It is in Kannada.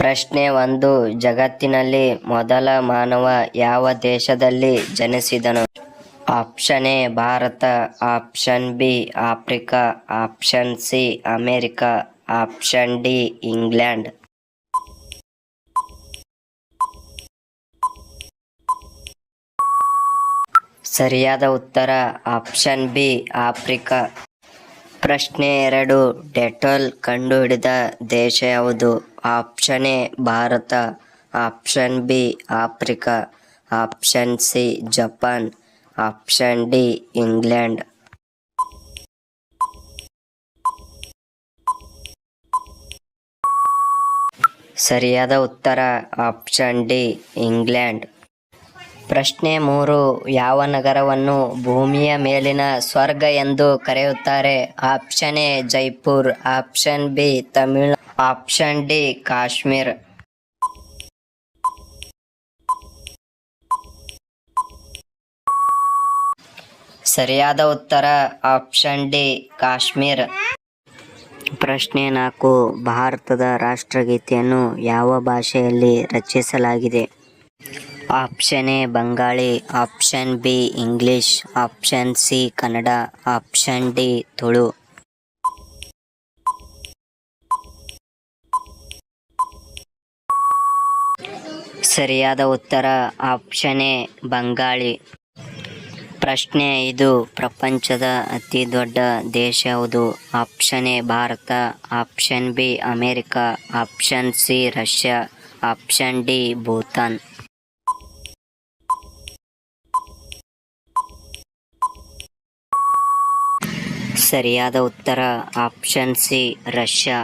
ಪ್ರಶ್ನೆ 1. ಜಗತ್ತಿನಲ್ಲಿ ಮೊದಲ ಮಾನವ ಯಾವ ದೇಶದಲ್ಲಿ ಜನಿಸಿದನು? ಆಪ್ಷನ್ ಎ ಭಾರತ, option B Africa, option C America, option D England. ಸರಿಯಾದ ಉತ್ತರ ಆಪ್ಷನ್ ಬಿ ಆಫ್ರಿಕಾ. ಪ್ರಶ್ನೆ 2. ಡೆಟಾಲ್ ಕಂಡುಹಿಡಿದ ದೇಶ ಯಾವುದು? ಆಪ್ಷನ್ ಎ ಭಾರತ, option B Africa, option C Japan, option D England. ಸರಿಯಾದ ಉತ್ತರ ಆಪ್ಷನ್ ಡಿ ಇಂಗ್ಲೆಂಡ್. ಪ್ರಶ್ನೆ 3. ಯಾವ ನಗರವನ್ನು ಭೂಮಿಯ ಮೇಲಿನ ಸ್ವರ್ಗ ಎಂದು ಕರೆಯುತ್ತಾರೆ? Option A Jaipur, option B Tamil Nadu, option D Kashmir. ಸರಿಯಾದ ಉತ್ತರ ಆಪ್ಷನ್ ಡಿ ಕಾಶ್ಮೀರ. ಪ್ರಶ್ನೆ 4. ಭಾರತದ ರಾಷ್ಟ್ರಗೀತೆಯನ್ನು ಯಾವ ಭಾಷೆಯಲ್ಲಿ ರಚಿಸಲಾಗಿದೆ? Option A Bengali, option B English, option C Kannada, option D Tulu. ಸರಿಯಾದ ಉತ್ತರ ಆಪ್ಷನ್ ಎ ಬಂಗಾಳಿ. ಪ್ರಶ್ನೆ 5. ಪ್ರಪಂಚದ ಅತಿ ದೊಡ್ಡ ದೇಶ ಯಾವುದು? ಆಪ್ಷನ್ ಎ ಭಾರತ, option B America, option C Russia, option D Bhutan. ಸರಿಯಾದ ಉತ್ತರ ಆಪ್ಷನ್ ಸಿ ರಷ್ಯಾ.